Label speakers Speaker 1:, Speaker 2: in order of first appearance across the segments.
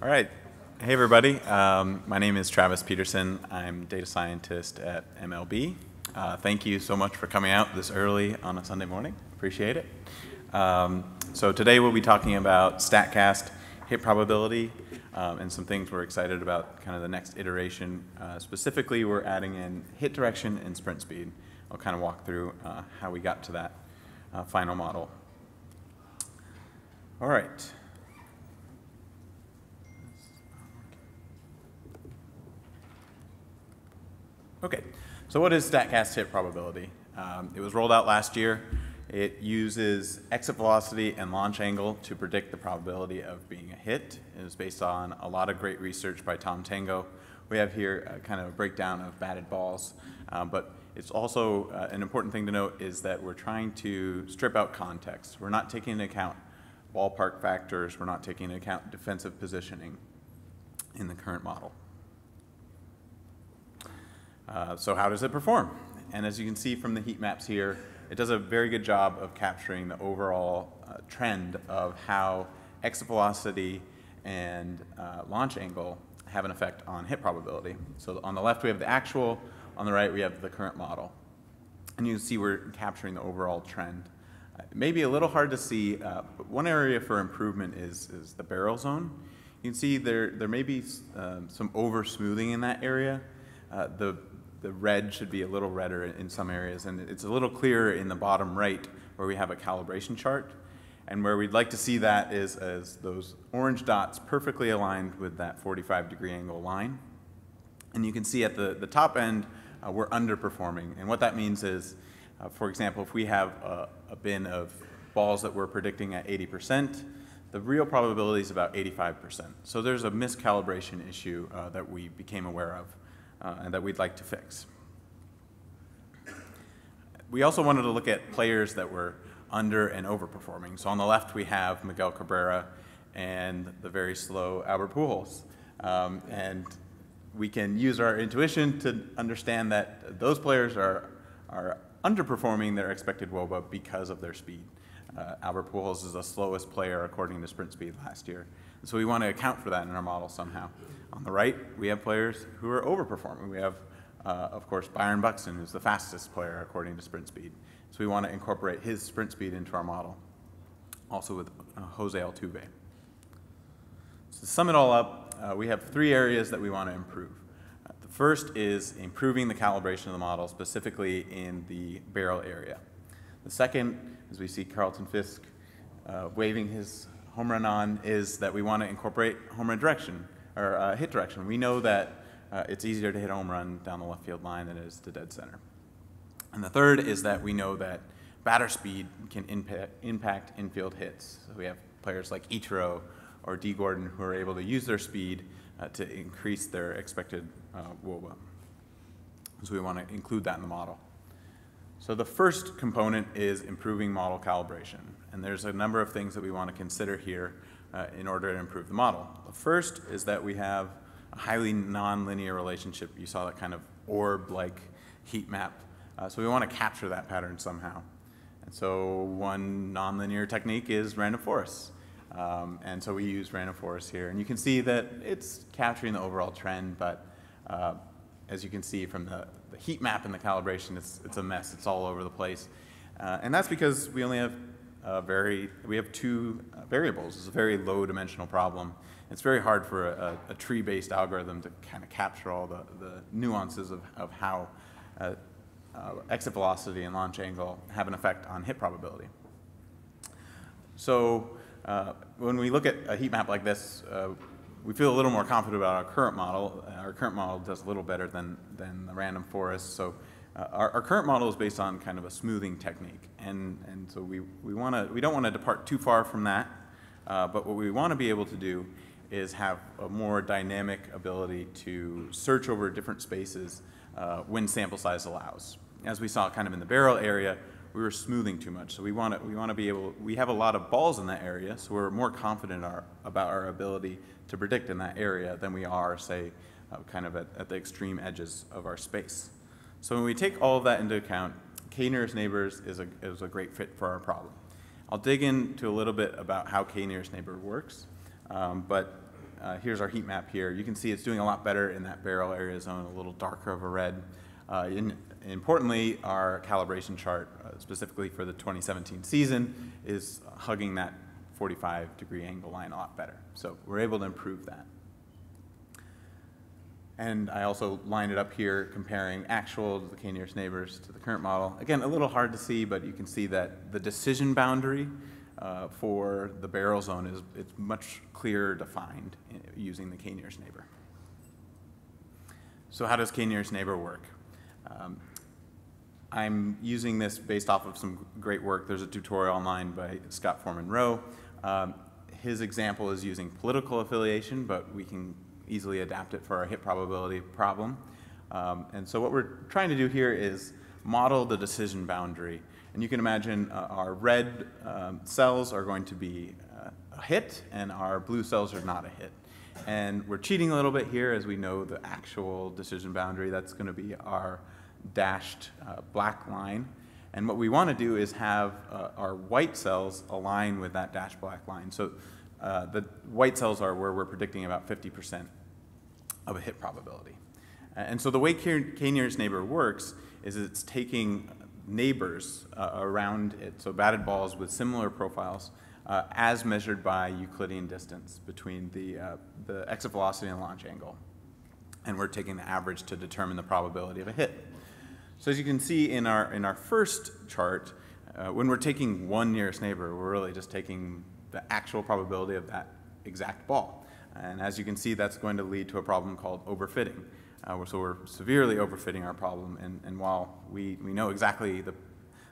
Speaker 1: All right. Hey, everybody. My name is Travis Petersen. I'm data scientist at MLB. Thank you so much for coming out this early on a Sunday morning. Appreciate it. So today we'll be talking about Statcast Hit Probability and some things we're excited about, kind of the next iteration. Specifically, we're adding in hit direction and sprint speed. I'll kind of walk through how we got to that final model. All right. Okay, so what is Statcast Hit Probability? It was rolled out last year. It uses exit velocity and launch angle to predict the probability of being a hit. It is based on a lot of great research by Tom Tango. We have here kind of a breakdown of batted balls, but it's also an important thing to note is that we're trying to strip out context. We're not taking into account ballpark factors. We're not taking into account defensive positioning in the current model. So how does it perform? And as you can see from the heat maps here, it does a very good job of capturing the overall trend of how exit velocity and launch angle have an effect on hit probability. So on the left we have the actual, on the right we have the current model. And you can see we're capturing the overall trend. It may be a little hard to see, but one area for improvement is the barrel zone. You can see there may be some over smoothing in that area. The red should be a little redder in some areas, and it's a little clearer in the bottom right where we have a calibration chart. And where we'd like to see that is as those orange dots perfectly aligned with that 45-degree angle line. And you can see at the top end, we're underperforming. And what that means is, for example, if we have a bin of balls that we're predicting at 80%, the real probability is about 85%. So there's a miscalibration issue that we became aware of. And that we'd like to fix. We also wanted to look at players that were under and overperforming. So on the left we have Miguel Cabrera and the very slow Albert Pujols. And we can use our intuition to understand that those players are underperforming their expected WOBA because of their speed. Albert Pujols is the slowest player according to sprint speed last year. So we want to account for that in our model somehow. On the right, we have players who are overperforming. We have, of course, Byron Buxton, who's the fastest player according to sprint speed. So we want to incorporate his sprint speed into our model, also with Jose Altuve. So to sum it all up, we have three areas that we want to improve. The first is improving the calibration of the model, specifically in the barrel area. The second, as we see Carlton Fisk waving his home run on, is that we want to incorporate home run direction, or hit direction. We know that it's easier to hit a home run down the left field line than it is to dead center. And the third is that we know that batter speed can impact infield hits. So we have players like Ichiro or D. Gordon who are able to use their speed to increase their expected WOBA. So we want to include that in the model. So the first component is improving model calibration. And there's a number of things that we want to consider here in order to improve the model. The first is that we have a highly nonlinear relationship. You saw that kind of orb-like heat map. So we want to capture that pattern somehow. And so one nonlinear technique is random forests. And so we use random forests here. And you can see that it's capturing the overall trend, but as you can see from the heat map and the calibration, it's a mess. It's all over the place. And that's because we only have we have two variables. It's a very low dimensional problem. It's very hard for a tree-based algorithm to kind of capture all the nuances of how exit velocity and launch angle have an effect on hit probability. So when we look at a heat map like this, we feel a little more confident about our current model. Our current model does a little better than the random forest. So our current model is based on kind of a smoothing technique, and so we don't want to depart too far from that. But what we want to be able to do is have a more dynamic ability to search over different spaces when sample size allows. As we saw kind of in the barrel area, we were smoothing too much. So we want to be able. We have a lot of balls in that area, so we're more confident about our ability to predict in that area than we are, say, kind of at the extreme edges of our space. So when we take all of that into account, KNearest Neighbor is a great fit for our problem. I'll dig into a little bit about how KNearest Neighbor works, but here's our heat map here. You can see it's doing a lot better in that barrel area zone, a little darker of a red. Importantly, our calibration chart, specifically for the 2017 season, is hugging that 45-degree angle line a lot better. So we're able to improve that. And I also lined it up here comparing actual to the KNearest Neighbors to the current model. Again, a little hard to see, but you can see that the decision boundary for the barrel zone it's much clearer defined using the KNearest Neighbor. So how does KNearest Neighbor work? I'm using this based off of some great work. There's a tutorial online by Scott Foreman Rowe. His example is using political affiliation, but we can easily adapt it for our hit probability problem. And so what we're trying to do here is model the decision boundary. And you can imagine our red cells are going to be a hit, and our blue cells are not a hit. And we're cheating a little bit here, as we know the actual decision boundary. That's going to be our dashed black line. And what we want to do is have our white cells align with that dashed black line. So the white cells are where we're predicting about 50% of a hit probability. And so the way KNearest Neighbor works is it's taking neighbors around it, so batted balls with similar profiles, as measured by Euclidean distance between the exit velocity and launch angle. And we're taking the average to determine the probability of a hit. So as you can see in our first chart, when we're taking one nearest neighbor, we're really just taking the actual probability of that exact ball. And as you can see, that's going to lead to a problem called overfitting. So we're severely overfitting our problem, and while we know exactly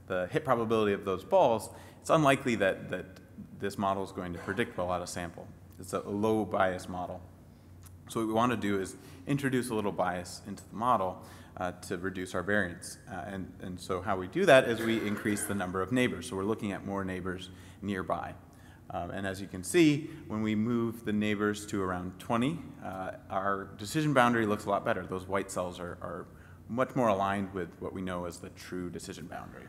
Speaker 1: the hit probability of those balls, it's unlikely that this model is going to predict well out of sample. It's a low bias model. So what we want to do is introduce a little bias into the model to reduce our variance. And so how we do that is we increase the number of neighbors. So we're looking at more neighbors nearby. And as you can see, when we move the neighbors to around 20, our decision boundary looks a lot better. Those white cells are much more aligned with what we know as the true decision boundary.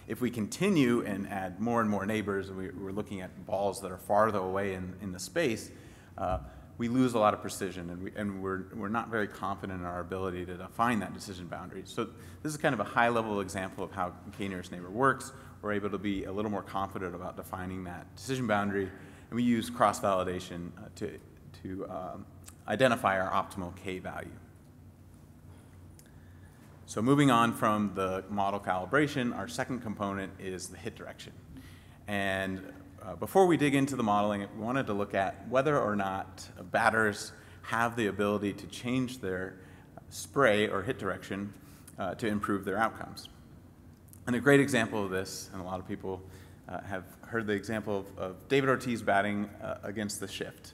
Speaker 1: If we continue and add more and more neighbors, we're looking at balls that are farther away in the space, we lose a lot of precision, and we're not very confident in our ability to define that decision boundary. So this is kind of a high-level example of how KNearest Neighbor works. We're able to be a little more confident about defining that decision boundary, and we use cross-validation to identify our optimal K value. So moving on from the model calibration, our second component is the hit direction. And before we dig into the modeling, we wanted to look at whether or not batters have the ability to change their spray or hit direction to improve their outcomes. And a great example of this, and a lot of people have heard the example of David Ortiz batting against the shift.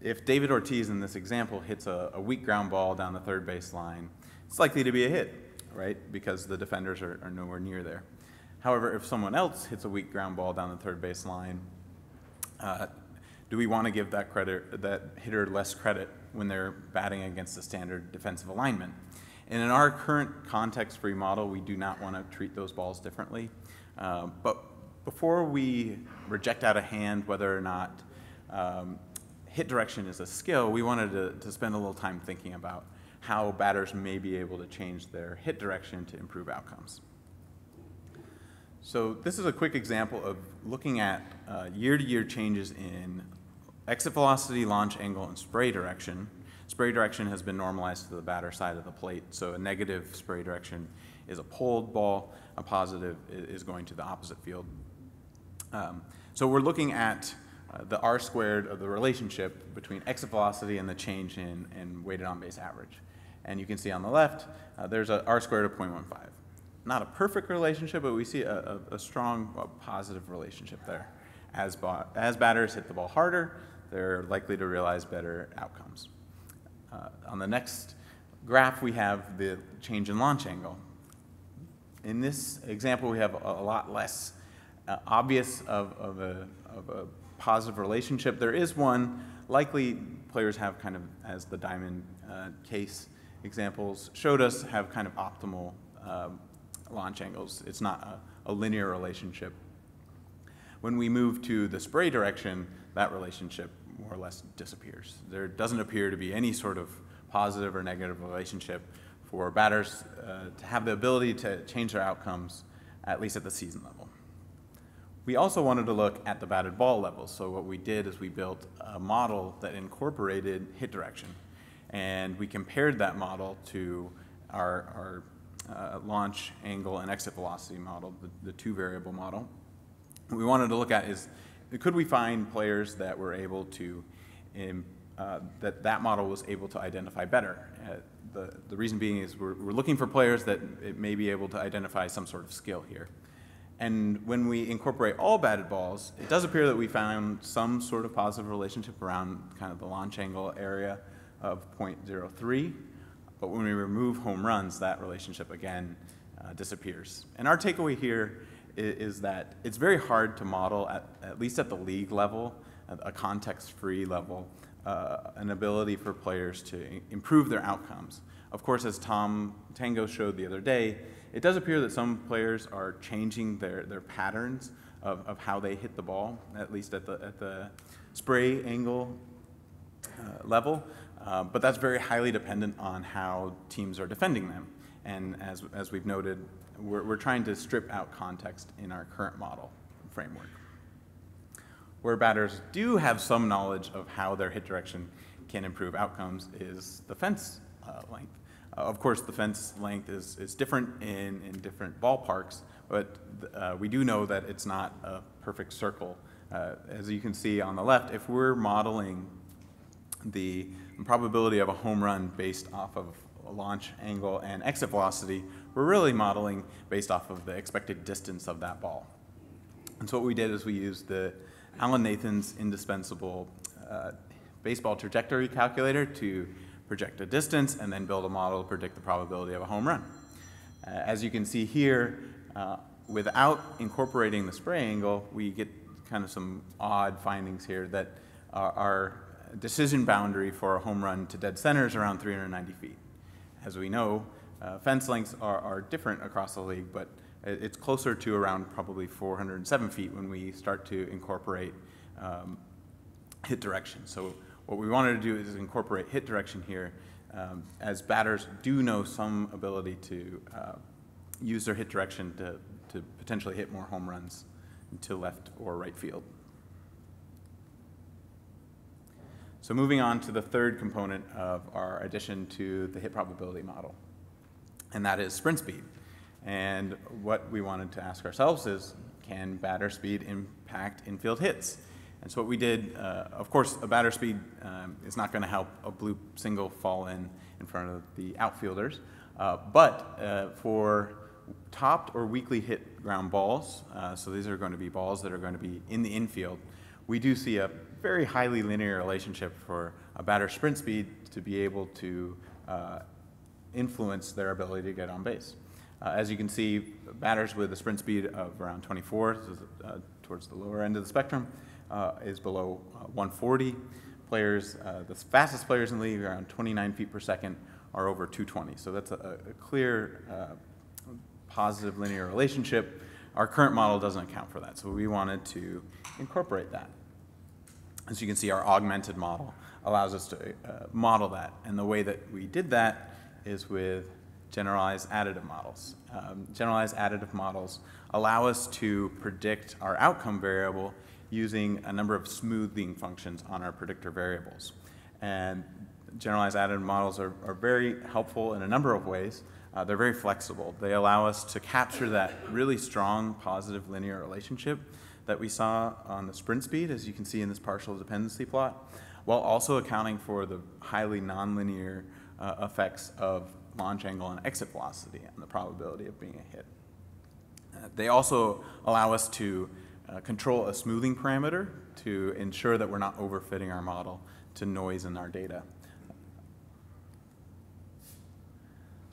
Speaker 1: If David Ortiz in this example hits a weak ground ball down the third base line, it's likely to be a hit, right? Because the defenders are nowhere near there. However, if someone else hits a weak ground ball down the third base line, do we want to give that hitter less credit when they're batting against the standard defensive alignment? And in our current context-free model, we do not want to treat those balls differently. But before we reject out of hand whether or not hit direction is a skill, we wanted to spend a little time thinking about how batters may be able to change their hit direction to improve outcomes. So this is a quick example of looking at year-to-year changes in exit velocity, launch angle, and spray direction. Spray direction has been normalized to the batter side of the plate, so a negative spray direction is a pulled ball, a positive is going to the opposite field. So we're looking at the R squared of the relationship between exit velocity and the change in weighted on-base average. And you can see on the left, there's a R squared of 0.15. Not a perfect relationship, but we see a strong positive relationship there. As batters hit the ball harder, they're likely to realize better outcomes. On the next graph, we have the change in launch angle. In this example, we have a lot less obvious of a positive relationship. There is one. Likely, players have kind of, as the diamond case examples showed us, have kind of optimal launch angles. It's not a linear relationship. When we move to the spray direction, that relationship more or less disappears. There doesn't appear to be any sort of positive or negative relationship for batters to have the ability to change their outcomes, at least at the season level. We also wanted to look at the batted ball level. So what we did is we built a model that incorporated hit direction. And we compared that model to our launch angle and exit velocity model, the two variable model. What we wanted to look at is, could we find players that were able to, that model was able to identify better? The reason being is we're looking for players that it may be able to identify some sort of skill here. And when we incorporate all batted balls, it does appear that we found some sort of positive relationship around kind of the launch angle area of 0.03. But when we remove home runs, that relationship again disappears. And our takeaway here is that it's very hard to model, at least at the league level, a context-free level, an ability for players to improve their outcomes. Of course, as Tom Tango showed the other day, it does appear that some players are changing their patterns of how they hit the ball, at least at the spray angle level. But that's very highly dependent on how teams are defending them. And as we've noted, we're trying to strip out context in our current model framework. Where batters do have some knowledge of how their hit direction can improve outcomes is the fence length. Of course, the fence length is different in different ballparks, but we do know that it's not a perfect circle. As you can see on the left, if we're modeling the probability of a home run based off of a launch angle and exit velocity, we're really modeling based off of the expected distance of that ball. And so what we did is we used the Alan Nathan's indispensable baseball trajectory calculator to project a distance and then build a model to predict the probability of a home run. As you can see here, without incorporating the spray angle, we get kind of some odd findings here that our decision boundary for a home run to dead center is around 390 feet. As we know, fence lengths are different across the league, but it's closer to around probably 407 feet when we start to incorporate hit direction. So what we wanted to do is incorporate hit direction here, as batters do know some ability to use their hit direction to potentially hit more home runs to left or right field. So moving on to the third component of our addition to the hit probability model, and that is sprint speed. And what we wanted to ask ourselves is, can batter speed impact infield hits? And so what we did, of course, a batter speed is not going to help a bloop single fall in front of the outfielders, but for topped or weakly hit ground balls, so these are going to be balls that are going to be in the infield, we do see a very highly linear relationship for a batter's sprint speed to be able to influence their ability to get on base. As you can see, batters with a sprint speed of around 24, towards the lower end of the spectrum, is below 140. Players, the fastest players in the league, around 29 feet per second, are over 220. So that's a clear positive linear relationship. Our current model doesn't account for that, so we wanted to incorporate that. As you can see, our augmented model allows us to model that, and the way that we did that is with generalized additive models. Generalized additive models allow us to predict our outcome variable using a number of smoothing functions on our predictor variables. And generalized additive models are very helpful in a number of ways. They're very flexible. They allow us to capture that really strong positive linear relationship that we saw on the sprint speed, as you can see in this partial dependency plot, while also accounting for the highly nonlinear effects of launch angle and exit velocity and the probability of being a hit. They also allow us to control a smoothing parameter to ensure that we're not overfitting our model to noise in our data.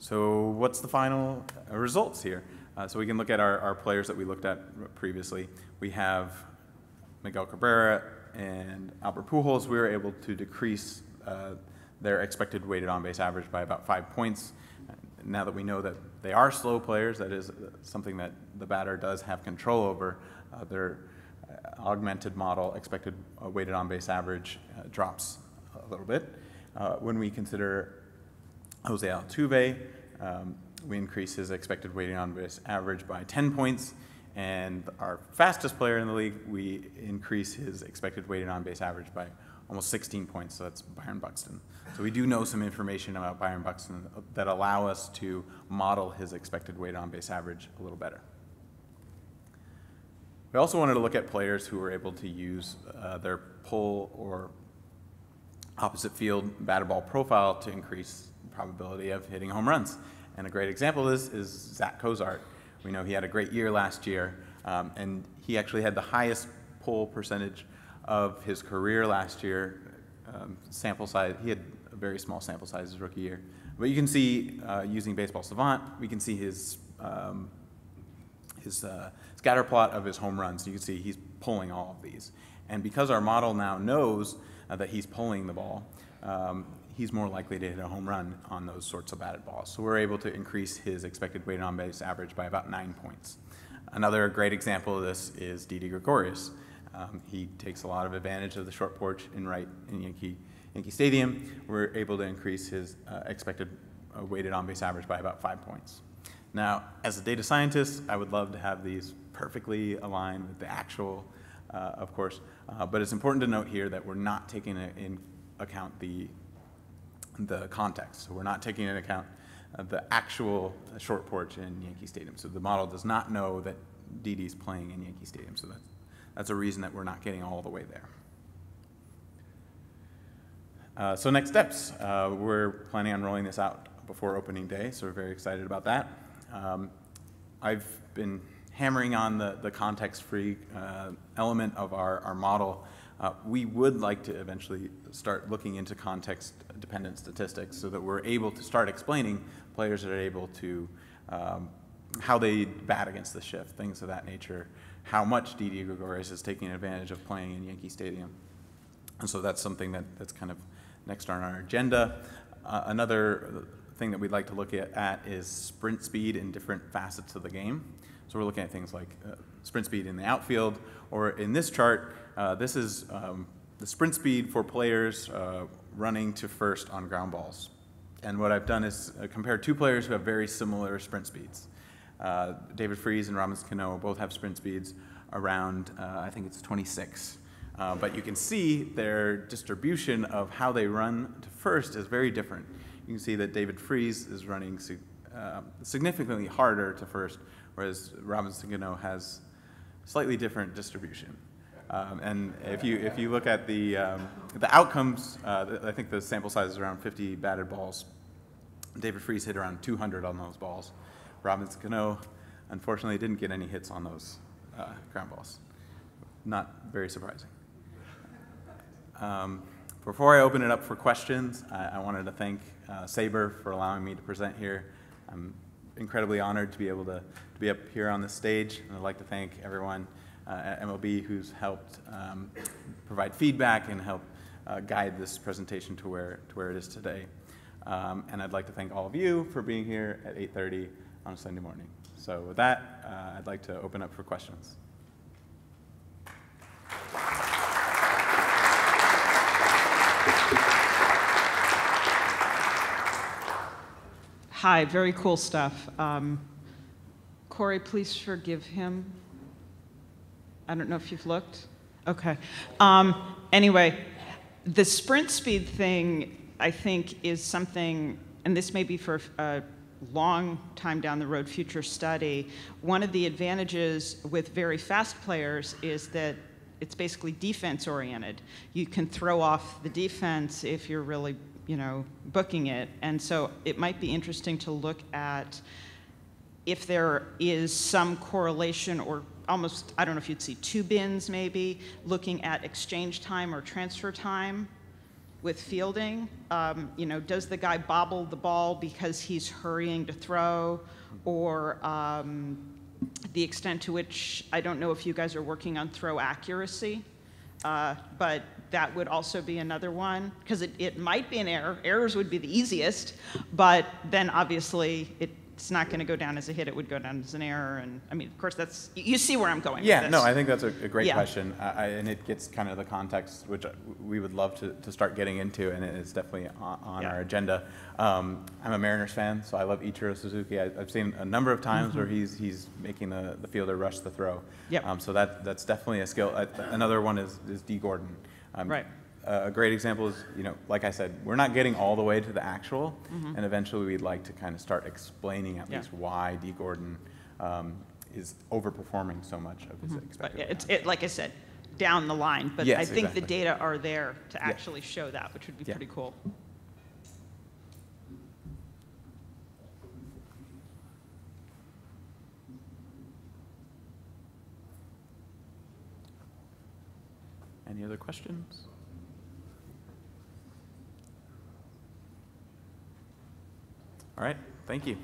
Speaker 1: So what's the final results here? So we can look at our players that we looked at previously. We have Miguel Cabrera and Albert Pujols. We were able to decrease their expected weighted on-base average by about 5 points. Now that we know that they are slow players, that is something that the batter does have control over, their augmented model, expected weighted on-base average drops a little bit. When we consider Jose Altuve, we increase his expected weighted on-base average by 10 points. And our fastest player in the league, we increase his expected weighted on-base average by almost 16 points, so that's Byron Buxton. So we do know some information about Byron Buxton that allow us to model his expected weighted on-base average a little better. We also wanted to look at players who were able to use their pull or opposite field batted ball profile to increase the probability of hitting home runs. And a great example of this is Zach Cozart. We know he had a great year last year, and he actually had the highest pull percentage of his career last year. Sample size, he had a very small sample size his rookie year. But you can see, using Baseball Savant, we can see his scatter plot of his home runs. You can see he's pulling all of these. And because our model now knows that he's pulling the ball, he's more likely to hit a home run on those sorts of batted balls. So we're able to increase his expected weighted on-base average by about 9 points. Another great example of this is Didi Gregorius. He takes a lot of advantage of the short porch in Yankee Stadium. We're able to increase his expected weighted on-base average by about 5 points. Now, as a data scientist, I would love to have these perfectly aligned with the actual, of course, but it's important to note here that we're not taking in account the context. So we're not taking into account the actual short porch in Yankee Stadium. So the model does not know that Didi's playing in Yankee Stadium. So that's a reason that we're not getting all the way there. So next steps. We're planning on rolling this out before opening day, so we're very excited about that. I've been hammering on the context-free element of our model. We would like to eventually start looking into context-dependent statistics so that we're able to start explaining players that are able to, how they bat against the shift, things of that nature, how much Didi Gregorius is taking advantage of playing in Yankee Stadium. And so that's something that's kind of next on our agenda. Another thing that we'd like to look at is sprint speed in different facets of the game. So we're looking at things like sprint speed in the outfield, or in this chart, this is the sprint speed for players running to first on ground balls. And what I've done is compare two players who have very similar sprint speeds. David Freese and Robinson Cano both have sprint speeds around, I think it's 26. But you can see their distribution of how they run to first is very different. You can see that David Freese is running significantly harder to first, whereas Robinson Cano has slightly different distribution. And if you look at the outcomes, I think the sample size is around 50 batted balls. David Freese hit around 200 on those balls. Robinson Cano, unfortunately, didn't get any hits on those ground balls. Not very surprising. Before I open it up for questions, I wanted to thank SABR for allowing me to present here. I'm incredibly honored to be able to be up here on the stage, and I'd like to thank everyone at MLB who's helped provide feedback and help guide this presentation to where it is today. And I'd like to thank all of you for being here at 8:30 on a Sunday morning. So with that, I'd like to open up for questions.
Speaker 2: Hi, very cool stuff. Corey, please forgive him. I don't know if you've looked. Okay. Anyway, the sprint speed thing, I think, is something, and this may be for a long time down the road future study. One of the advantages with very fast players is that it's basically defense oriented. You can throw off the defense if you're really, booking it. And so it might be interesting to look at if there is some correlation, or almost, I don't know if you'd see two bins maybe, looking at exchange time or transfer time with fielding. Does the guy bobble the ball because he's hurrying to throw, or the extent to which, I don't know if you guys are working on throw accuracy, but that would also be another one, because it might be an error. Errors would be the easiest, but then obviously it's not going to go down as a hit, it would go down as an error. And I mean, of course, that's, you see where I'm going
Speaker 1: Yeah,
Speaker 2: with
Speaker 1: no,
Speaker 2: this.
Speaker 1: I think that's a great
Speaker 2: Yeah.
Speaker 1: question. And it gets kind of the context, which we would love to start getting into, and it's definitely on
Speaker 2: Yeah.
Speaker 1: our agenda. I'm a Mariners fan, so I love Ichiro Suzuki. I've seen a number of times where he's making the fielder rush the throw.
Speaker 2: Yep.
Speaker 1: So that's definitely a skill. Another one is D. Gordon.
Speaker 2: Right.
Speaker 1: A great example is, like I said, we're not getting all the way to the actual, and eventually we'd like to kind of start explaining at least why D. Gordon is overperforming so much of his expected.
Speaker 2: But it's like I said, down the line. But
Speaker 1: Yes,
Speaker 2: I think
Speaker 1: exactly.
Speaker 2: the data are there to actually show that, which would be pretty cool.
Speaker 1: Any other questions? All right, thank you.